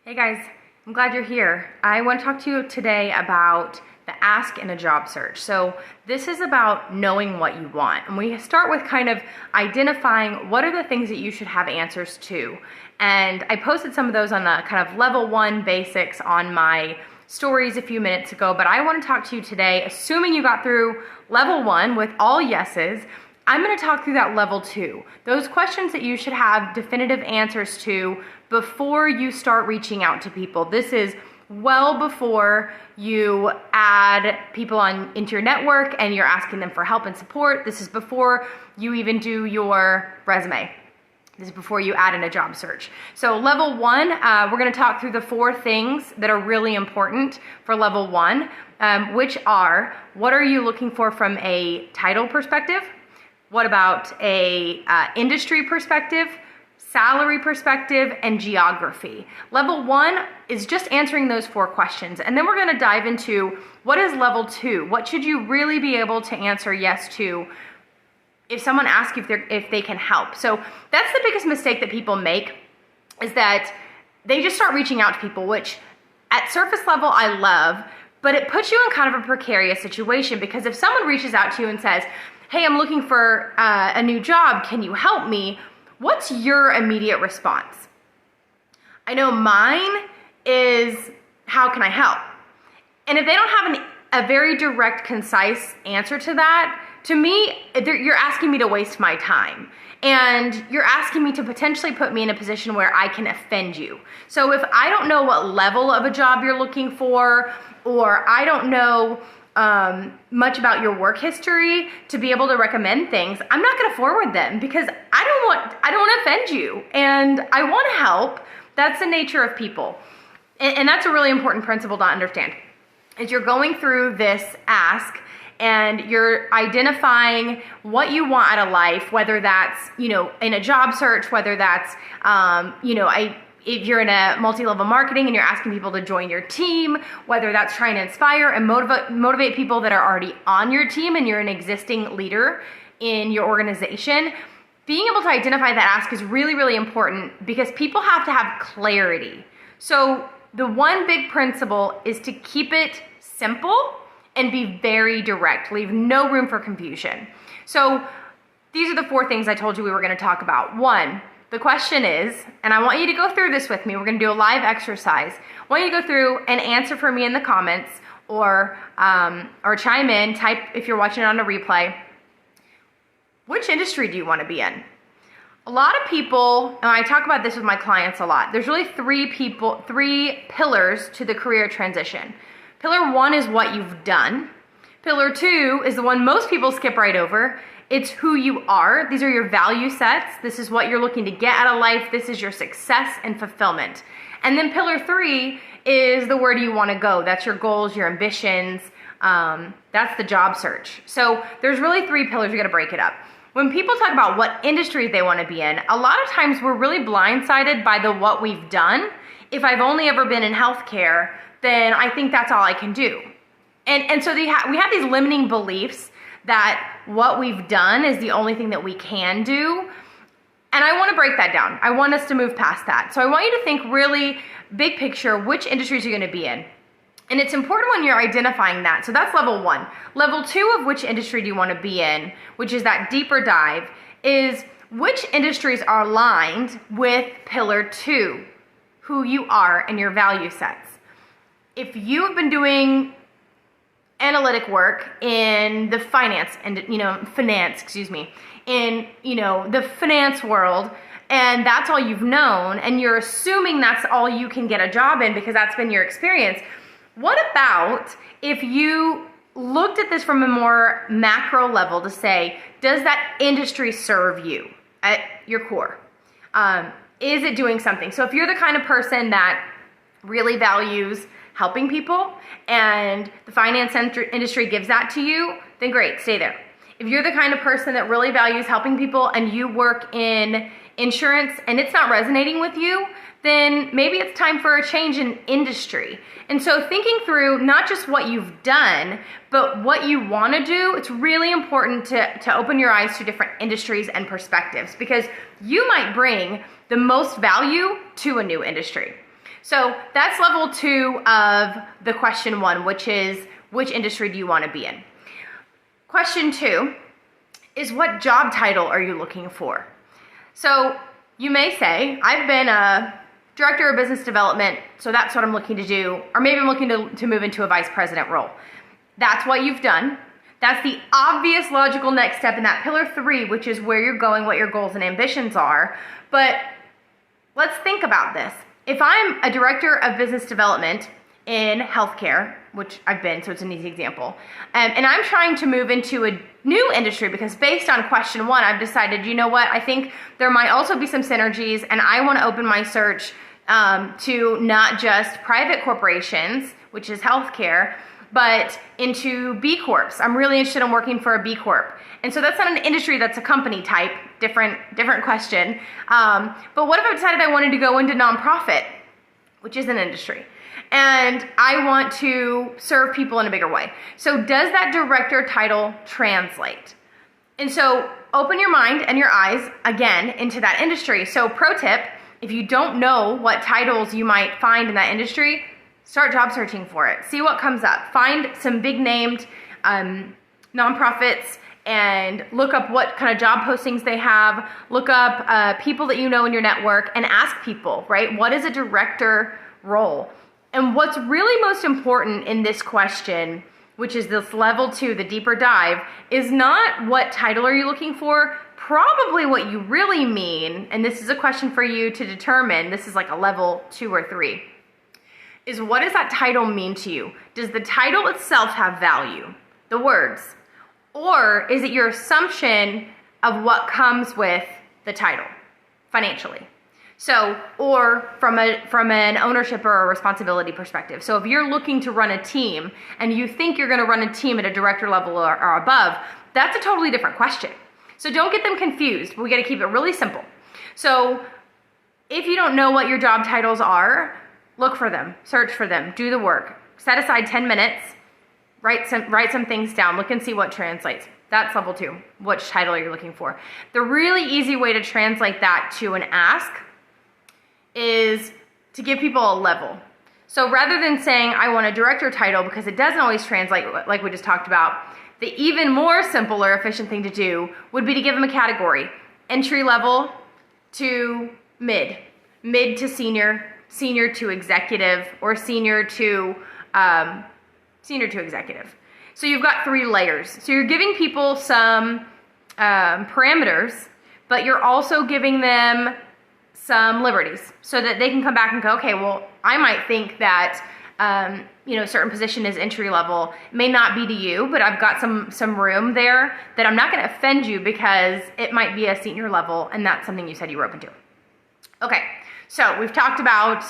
Hey guys, I'm glad you're here. I want to talk to you today about the ask in a job search. So this is about knowing what you want. And we start with kind of identifying what are the things that you should have answers to. And I posted some of those on the kind of level 1 basics on my stories a few minutes ago, but I want to talk to you today, assuming you got through level 1 with all yeses. I'm going to talk through that level 2, those questions that you should have definitive answers to before you start reaching out to people. This is well before you add people into your network and you're asking them for help and support. This is before you even do your resume. This is before you add in a job search. So level 1, we're going to talk through the 4 things that are really important for level 1, which are, what are you looking for from a title perspective? What about a industry perspective, salary perspective, and geography? Level 1 is just answering those 4 questions. And then we're going to dive into what is level 2? What should you really be able to answer yes to if someone asks you if they can help? So that's the biggest mistake that people make, is that they just start reaching out to people, which at surface level I love, but it puts you in kind of a precarious situation, because if someone reaches out to you and says, hey, I'm looking for a new job, can you help me? What's your immediate response? I know mine is, how can I help? And if they don't have a very direct, concise answer to that, to me, you're asking me to waste my time. And you're asking me to potentially put me in a position where I can offend you. So if I don't know what level of a job you're looking for, or I don't know much about your work history to be able to recommend things, I'm not going to forward them, because I don't want to offend you, and I want to help. That's the nature of people. And that's a really important principle to understand. As you're going through this ask and you're identifying what you want out of life, whether that's, in a job search, whether that's, if you're in a multi-level marketing and you're asking people to join your team, whether that's trying to inspire and motivate people that are already on your team and you're an existing leader in your organization, being able to identify that ask is really, really important, because people have to have clarity. So the one big principle is to keep it simple and be very direct. Leave no room for confusion. So these are the 4 things I told you we were going to talk about. 1, the question is, and I want you to go through this with me. We're going to do a live exercise. I want you to go through and answer for me in the comments, or chime in, type if you're watching it on a replay. Which industry do you want to be in? A lot of people, and I talk about this with my clients a lot, there's really 3 pillars to the career transition. Pillar 1 is what you've done. Pillar 2 is the one most people skip right over. It's who you are. These are your value sets. This is what you're looking to get out of life. This is your success and fulfillment. And then pillar 3 is the where do you want to go. That's your goals, your ambitions. That's the job search. So there's really 3 pillars. You got to break it up. When people talk about what industries they want to be in, a lot of times we're really blindsided by what we've done. If I've only ever been in healthcare, then I think that's all I can do. And so we have these limiting beliefs that what we've done is the only thing that we can do. And I want to break that down. I want us to move past that. So I want you to think really big picture, which industries you're going to be in. And it's important when you're identifying that. So that's level 1. Level 2 of which industry do you want to be in, which is that deeper dive, is which industries are aligned with pillar 2, who you are and your value sets. If you've been doing analytic work in the finance world, and that's all you've known, and you're assuming that's all you can get a job in because that's been your experience. What about if you looked at this from a more macro level to say, does that industry serve you at your core? Is it doing something? So if you're the kind of person that really values helping people and the finance industry gives that to you, then great, stay there. If you're the kind of person that really values helping people and you work in insurance and it's not resonating with you, then maybe it's time for a change in industry. And so thinking through not just what you've done, but what you want to do, it's really important to open your eyes to different industries and perspectives, because you might bring the most value to a new industry. So that's level 2 of the question 1, which is which industry do you want to be in? Question 2 is what job title are you looking for? So you may say, I've been a director of business development, so that's what I'm looking to do, or maybe I'm looking to move into a vice president role. That's what you've done. That's the obvious logical next step in that pillar 3, which is where you're going, what your goals and ambitions are. But let's think about this. If I'm a director of business development in healthcare, which I've been, so it's an easy example, and I'm trying to move into a new industry because based on question 1, I've decided, you know what, I think there might also be some synergies, and I want to open my search to not just private corporations, which is healthcare, but into B Corps. I'm really interested in working for a B Corp. And so that's not an industry, that's a company type, different question. But what if I decided I wanted to go into nonprofit, which is an industry, and I want to serve people in a bigger way? So does that director title translate? And so open your mind and your eyes again into that industry. So pro tip, if you don't know what titles you might find in that industry, start job searching for it. See what comes up. Find some big named nonprofits and look up what kind of job postings they have. Look up people that you know in your network and ask people, right? What is a director role? And what's really most important in this question, which is this level 2, the deeper dive, is not what title are you looking for, probably what you really mean, and this is a question for you to determine, this is like a level 2 or 3, is what does that title mean to you? Does the title itself have value, the words, or is it your assumption of what comes with the title financially? So, or from an ownership or a responsibility perspective. So if you're looking to run a team and you think you're going to run a team at a director level or above, that's a totally different question. So don't get them confused. We got to keep it really simple. So if you don't know what your job titles are, look for them, search for them, do the work, set aside 10 minutes, write some things down, look and see what translates. That's level 2, which title are you looking for? The really easy way to translate that to an ask is to give people a level. So rather than saying I want a director title, because it doesn't always translate like we just talked about, the even more simple or efficient thing to do would be to give them a category. Entry level to mid to senior, senior to executive, or senior to executive. So you've got 3 layers. So you're giving people some parameters, but you're also giving them some liberties so that they can come back and go, okay, well, I might think that a certain position is entry level. It may not be to you, but I've got some room there that I'm not going to offend you because it might be a senior level, and that's something you said you were open to. Okay, so we've talked about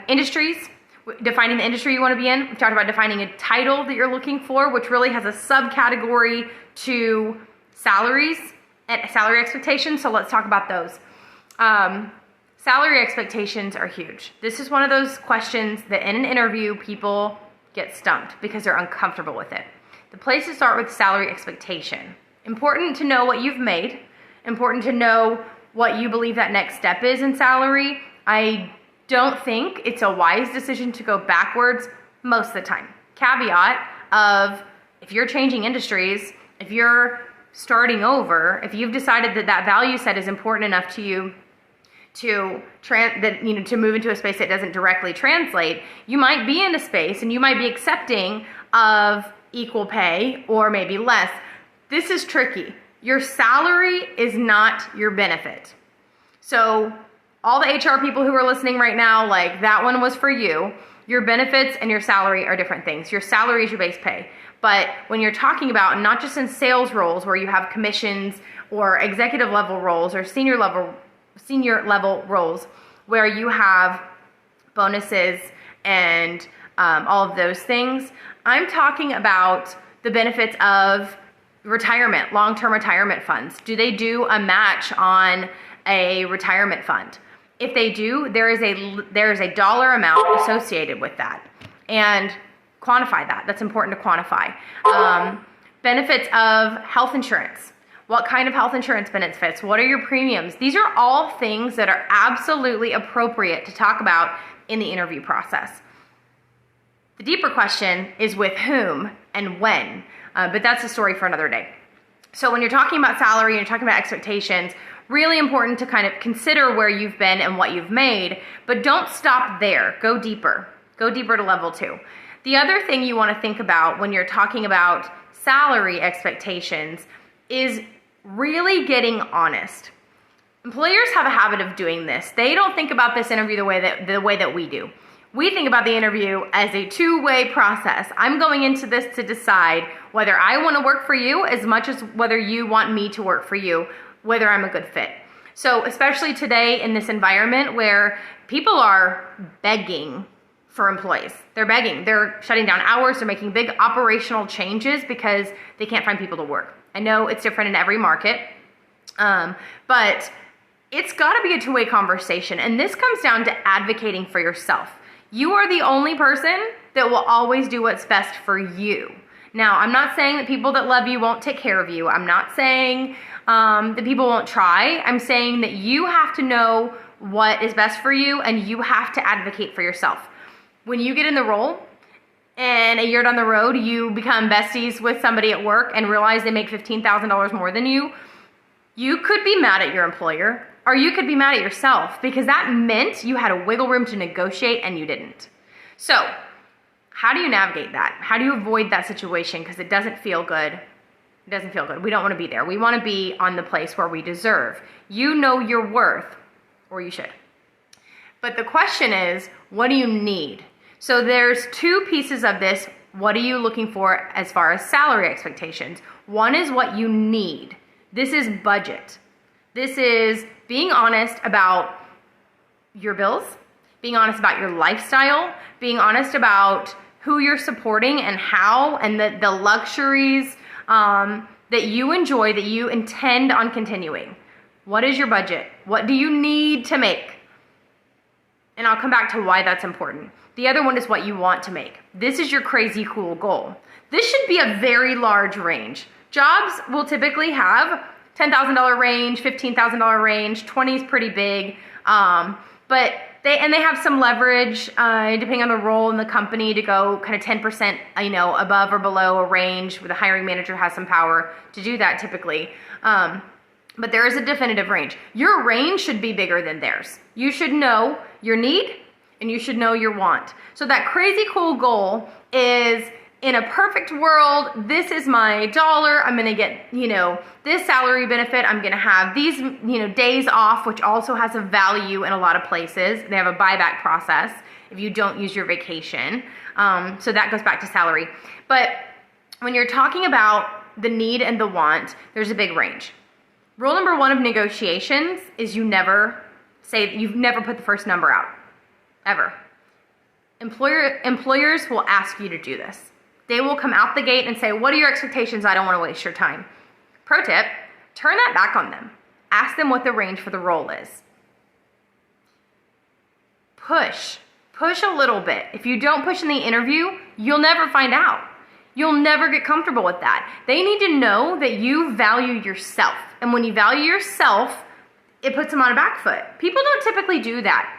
industries, defining the industry you want to be in. We've talked about defining a title that you're looking for, which really has a subcategory to salaries and salary expectations. So let's talk about those. Salary expectations are huge. This is one of those questions that in an interview people get stumped because they're uncomfortable with it. The place to start with salary expectation. Important to know what you've made. Important to know what you believe that next step is in salary. I don't think it's a wise decision to go backwards most of the time. Caveat of if you're changing industries, if you're starting over, if you've decided that value set is important enough to you to move into a space that doesn't directly translate, you might be in a space and you might be accepting of equal pay or maybe less. This is tricky. Your salary is not your benefit. So all the HR people who are listening right now, like that one was for you. Your benefits and your salary are different things. Your salary is your base pay. But when you're talking about not just in sales roles where you have commissions or executive level roles or senior level roles where you have bonuses and all of those things, I'm talking about the benefits of retirement, long-term retirement funds. Do they do a match on a retirement fund? If they do, there is a dollar amount associated with that, and quantify that. That's important to quantify. Benefits of health insurance. What kind of health insurance benefits? What are your premiums? These are all things that are absolutely appropriate to talk about in the interview process. The deeper question is with whom and when, but that's a story for another day. So when you're talking about salary and you're talking about expectations, really important to kind of consider where you've been and what you've made, but don't stop there. Go deeper. Go deeper to level 2. The other thing you want to think about when you're talking about salary expectations is really getting honest. Employers have a habit of doing this. They don't think about this interview the way that we do. We think about the interview as a two-way process. I'm going into this to decide whether I want to work for you as much as whether you want me to work for you, whether I'm a good fit. So especially today in this environment where people are begging for employees. They're begging. They're shutting down hours. They're making big operational changes because they can't find people to work. I know it's different in every market, but it's got to be a two-way conversation. And this comes down to advocating for yourself. You are the only person that will always do what's best for you. Now, I'm not saying that people that love you won't take care of you. I'm not saying that people won't try. I'm saying that you have to know what is best for you and you have to advocate for yourself. When you get in the role and a year down the road, you become besties with somebody at work and realize they make $15,000 more than you, you could be mad at your employer. Or you could be mad at yourself because that meant you had a wiggle room to negotiate and you didn't. So how do you navigate that? How do you avoid that situation? Because it doesn't feel good. It doesn't feel good. We don't want to be there. We want to be on the place where we deserve. You know your worth, or you should. But the question is, what do you need? So there's two pieces of this. What are you looking for as far as salary expectations? One is what you need. This is budget. This is being honest about your bills, being honest about your lifestyle, being honest about who you're supporting and how, and the luxuries that you enjoy, that you intend on continuing. What is your budget? What do you need to make? And I'll come back to why that's important. The other one is what you want to make. This is your crazy cool goal. This should be a very large range. Jobs will typically have $10,000 range, $15,000 range, 20 is pretty big, but they have some leverage depending on the role in the company to go kind of 10%, above or below a range where the hiring manager has some power to do that typically. But there is a definitive range. Your range should be bigger than theirs. You should know your need and you should know your want. So that crazy cool goal is, in a perfect world, this is my dollar. I'm going to get, this salary benefit. I'm going to have these, days off, which also has a value in a lot of places. They have a buyback process if you don't use your vacation. So that goes back to salary. But when you're talking about the need and the want, there's a big range. Rule number 1 of negotiations is you've never put the first number out, ever. Employers will ask you to do this. They will come out the gate and say, what are your expectations? I don't want to waste your time. Pro tip, turn that back on them. Ask them what the range for the role is. Push a little bit. If you don't push in the interview, you'll never find out. You'll never get comfortable with that. They need to know that you value yourself. And when you value yourself, it puts them on a back foot. People don't typically do that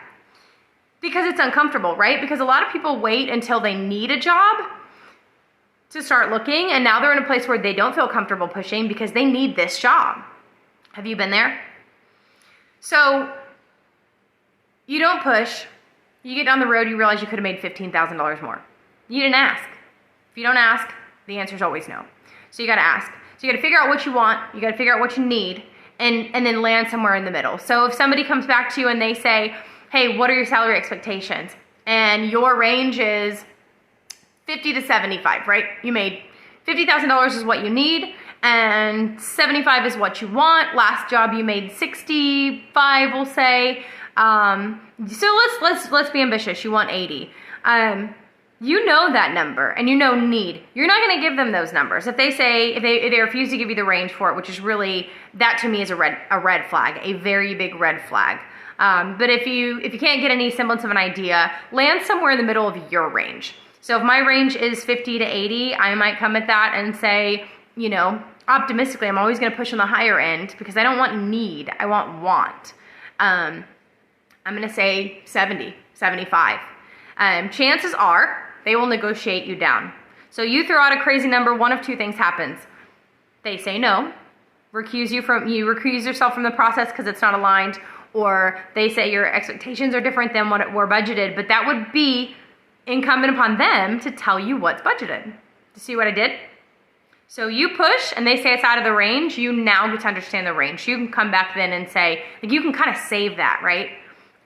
because it's uncomfortable, right? Because a lot of people wait until they need a job to start looking, and now they're in a place where they don't feel comfortable pushing because they need this job. Have you been there? So you don't push. You get down the road, you realize you could have made $15,000 more. You didn't ask. If you don't ask, the answer is always no. So you got to ask. So you got to figure out what you want. You got to figure out what you need, and then land somewhere in the middle. So if somebody comes back to you and they say, hey, what are your salary expectations? And your range is 50 to 75, right? You made $50,000 is what you need, and 75 is what you want. Last job you made 65, we'll say. So let's be ambitious. You want 80. You know that number, and you know need. You're not going to give them those numbers. If they refuse to give you the range for it, which is really, that to me is a red flag, a very big red flag. But if you can't get any semblance of an idea, land somewhere in the middle of your range. So if my range is 50 to 80, I might come at that and say, optimistically, I'm always going to push on the higher end because I don't want need, I want. I'm going to say 70, 75. Chances are they will negotiate you down. So you throw out a crazy number, one of two things happens. They say no, you recuse yourself from the process because it's not aligned, or they say your expectations are different than what were budgeted, but that would be incumbent upon them to tell you what's budgeted. You see what I did? So you push and they say it's out of the range, you now get to understand the range. You can come back then and say, like, you can kind of save that, right?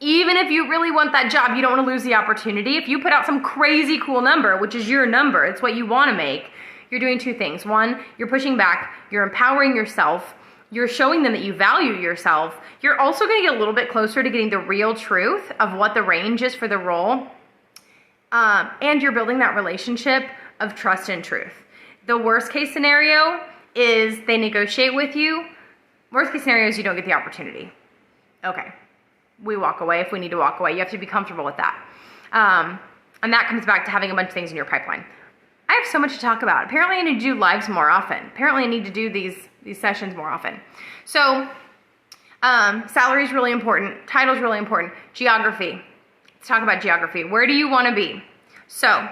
Even if you really want that job, you don't want to lose the opportunity. If you put out some crazy cool number, which is your number, it's what you want to make, you're doing two things. One, you're pushing back, you're empowering yourself, you're showing them that you value yourself. You're also going to get a little bit closer to getting the real truth of what the range is for the role. And you're building that relationship of trust and truth. The worst case scenario is they negotiate with you. Worst case scenario is you don't get the opportunity. Okay. We walk away if we need to walk away. You have to be comfortable with that. And that comes back to having a bunch of things in your pipeline. I have so much to talk about. Apparently I need to do lives more often. Apparently I need to do these sessions more often. So salary is really important. Title is really important. Geography. Let's talk about geography. Where do you want to be? So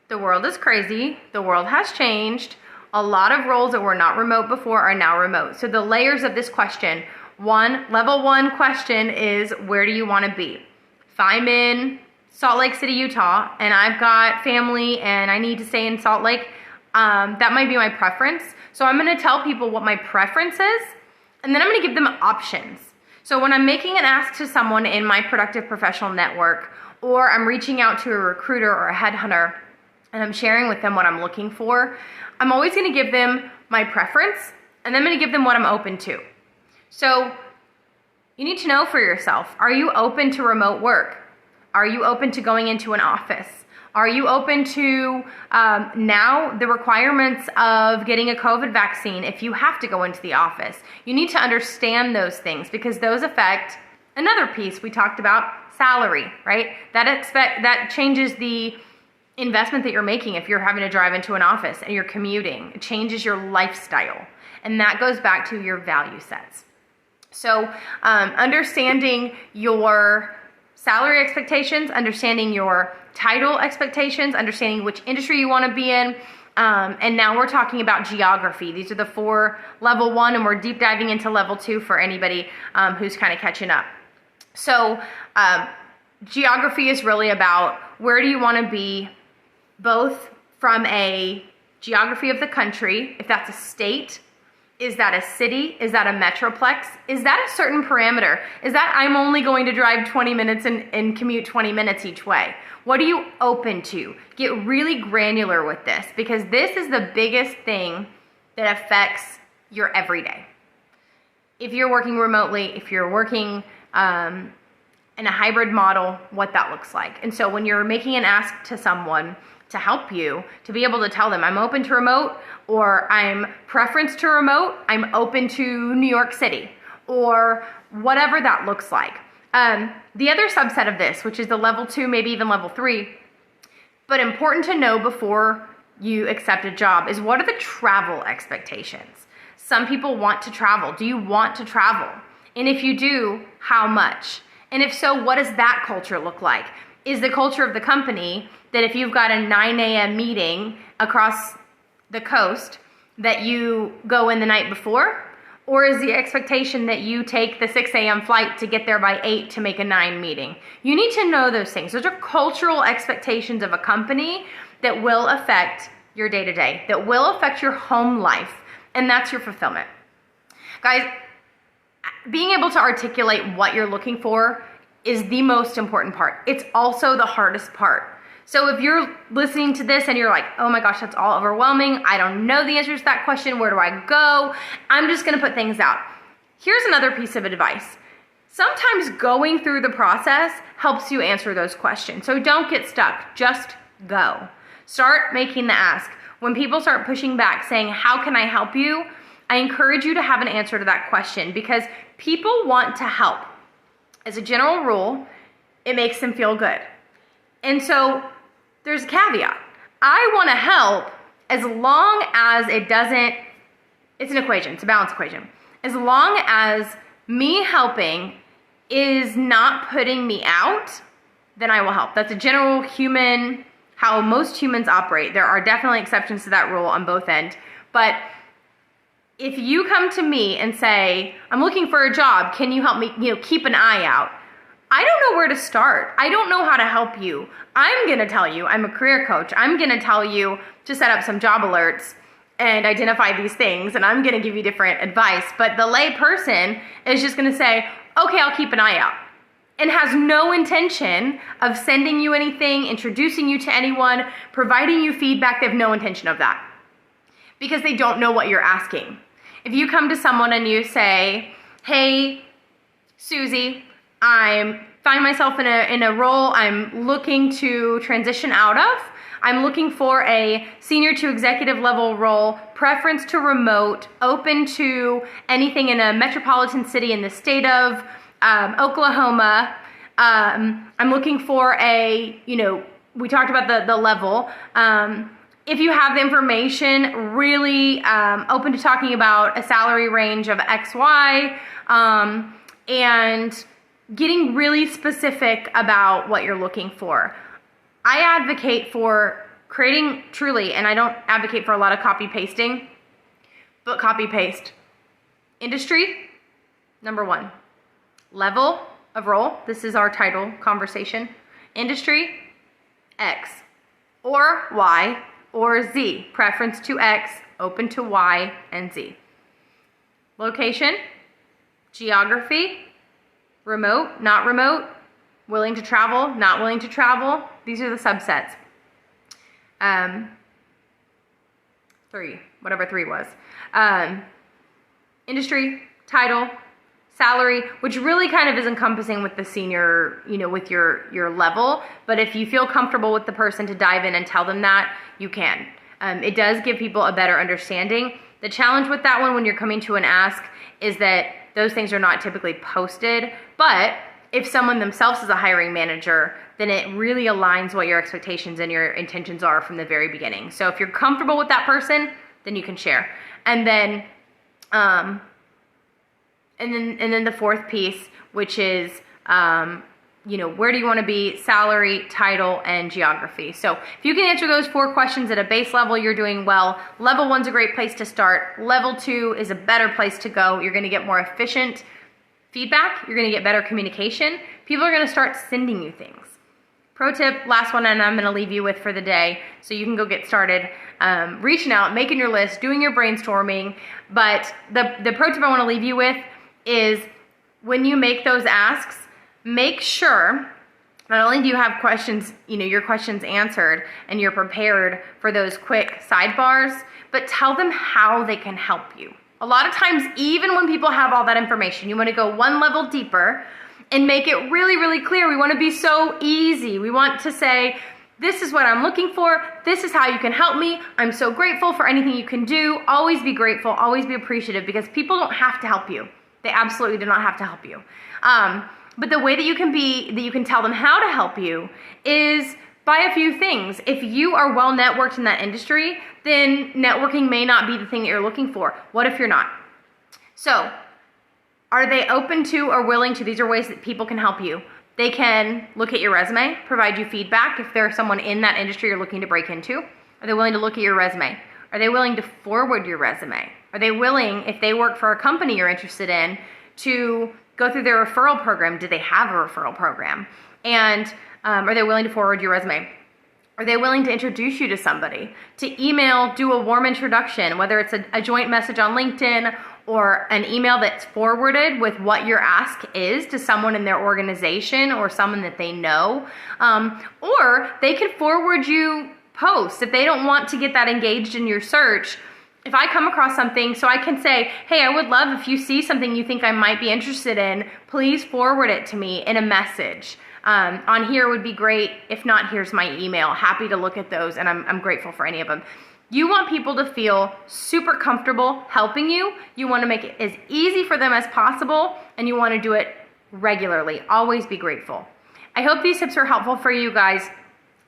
the world is crazy. The world has changed. A lot of roles that were not remote before are now remote. So the layers of this question, level one question is, where do you want to be? If I'm in Salt Lake City, Utah, and I've got family and I need to stay in Salt Lake, that might be my preference. So I'm going to tell people what my preference is, and then I'm going to give them options. So when I'm making an ask to someone in my productive professional network, or I'm reaching out to a recruiter or a headhunter, and I'm sharing with them what I'm looking for, I'm always going to give them my preference, and then I'm going to give them what I'm open to. So you need to know for yourself, are you open to remote work? Are you open to going into an office? Are you open to now the requirements of getting a COVID vaccine if you have to go into the office? You need to understand those things because those affect another piece we talked about, salary, right? That changes the investment that you're making if you're having to drive into an office and you're commuting. It changes your lifestyle. And that goes back to your value sets. So understanding your salary expectations, understanding your title expectations, understanding which industry you want to be in, and now we're talking about geography. These are the 4 level 1, and we're deep diving into level 2 for anybody who's kind of catching up. So geography is really about where do you want to be, both from a geography of the country, if that's a state. Is that a city? Is that a metroplex? Is that a certain parameter? Is that I'm only going to drive 20 minutes and commute 20 minutes each way? What are you open to? Get really granular with this because this is the biggest thing that affects your everyday. If you're working remotely, if you're working in a hybrid model, what that looks like. And so when you're making an ask to someone to help you, to be able to tell them I'm open to remote, or I'm preference to remote, I'm open to New York City, or whatever that looks like. The other subset of this, which is the level 2, maybe even level 3, but important to know before you accept a job, is what are the travel expectations? Some people want to travel. Do you want to travel? And if you do, how much? And if so, what does that culture look like? Is the culture of the company that if you've got a 9 a.m. meeting across the coast that you go in the night before? Or is the expectation that you take the 6 a.m. flight to get there by 8 to make a 9 meeting? You need to know those things. Those are cultural expectations of a company that will affect your day-to-day, that will affect your home life, and that's your fulfillment. Guys, being able to articulate what you're looking for is the most important part. It's also the hardest part. So if you're listening to this and you're like, oh my gosh, that's all overwhelming. I don't know the answers to that question. Where do I go? I'm just going to put things out. Here's another piece of advice. Sometimes going through the process helps you answer those questions. So don't get stuck. Just go. Start making the ask. When people start pushing back saying, how can I help you? I encourage you to have an answer to that question because people want to help. As a general rule, it makes them feel good. And so there's a caveat. I want to help as long as it it's an equation. It's a balance equation. As long as me helping is not putting me out, then I will help. That's a general human, how most humans operate. There are definitely exceptions to that rule on both ends. But if you come to me and say, I'm looking for a job, can you help me, keep an eye out? I don't know where to start. I don't know how to help you. I'm gonna tell you, I'm a career coach. I'm gonna tell you to set up some job alerts and identify these things, and I'm gonna give you different advice. But the lay person is just gonna say, okay, I'll keep an eye out, and has no intention of sending you anything, introducing you to anyone, providing you feedback. They have no intention of that because they don't know what you're asking. If you come to someone and you say, hey, Susie, I find myself in a role I'm looking to transition out of. I'm looking for a senior to executive level role, preference to remote, open to anything in a metropolitan city in the state of Oklahoma. I'm looking for we talked about the level. If you have the information, really open to talking about a salary range of X, Y, and getting really specific about what you're looking for. I advocate for creating truly, and I don't advocate for a lot of copy pasting, but copy paste. Industry, number 1. Level of role, this is our title conversation. Industry, X, or Y, or Z. Preference to X, open to Y and Z. Location, geography, remote, not remote, willing to travel, not willing to travel. These are the subsets. 3, whatever 3 was. Industry, title, salary, which really kind of is encompassing with the senior, with your level. But if you feel comfortable with the person to dive in and tell them that, you can. It does give people a better understanding. The challenge with that one when you're coming to an ask is that those things are not typically posted. But if someone themselves is a hiring manager, then it really aligns what your expectations and your intentions are from the very beginning. So if you're comfortable with that person, then you can share. And then the fourth piece, which is where do you want to be, salary, title, and geography. So if you can answer those 4 questions at a base level, you're doing well. Level 1's a great place to start. Level 2 is a better place to go. You're going to get more efficient feedback. You're going to get better communication. People are going to start sending you things. Pro tip, last one, and I'm going to leave you with for the day so you can go get started reaching out, making your list, doing your brainstorming. But the pro tip I want to leave you with is when you make those asks, make sure not only do you have questions, your questions answered and you're prepared for those quick sidebars, but tell them how they can help you. A lot of times, even when people have all that information, you want to go one level deeper and make it really, really clear. We want to be so easy. We want to say, this is what I'm looking for. This is how you can help me. I'm so grateful for anything you can do. Always be grateful. Always be appreciative, because people don't have to help you. They absolutely do not have to help you. But the way that you can tell them how to help you is by a few things. If you are well networked in that industry, then networking may not be the thing that you're looking for. What if you're not? So, are they open to or willing to? These are ways that people can help you. They can look at your resume, provide you feedback if there's someone in that industry you're looking to break into. Are they willing to look at your resume? Are they willing to forward your resume? Are they willing, if they work for a company you're interested in, to go through their referral program? Do they have a referral program? And are they willing to forward your resume? Are they willing to introduce you to somebody? To email, do a warm introduction, whether it's a joint message on LinkedIn or an email that's forwarded with what your ask is to someone in their organization or someone that they know. Or they could forward you posts if they don't want to get that engaged in your search. If I come across something, so I can say, hey, I would love if you see something you think I might be interested in, please forward it to me in a message. On here would be great. If not, here's my email. Happy to look at those, and I'm grateful for any of them. You want people to feel super comfortable helping you. You want to make it as easy for them as possible, and you want to do it regularly. Always be grateful. I hope these tips are helpful for you guys.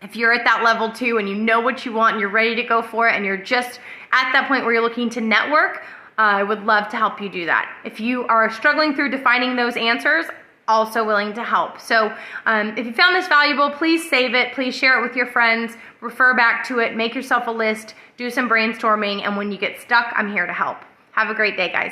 If you're at that level 2 and you know what you want and you're ready to go for it and you're just at that point where you're looking to network, I would love to help you do that. If you are struggling through defining those answers, also willing to help. So if you found this valuable, please save it. Please share it with your friends. Refer back to it. Make yourself a list. Do some brainstorming. And when you get stuck, I'm here to help. Have a great day, guys.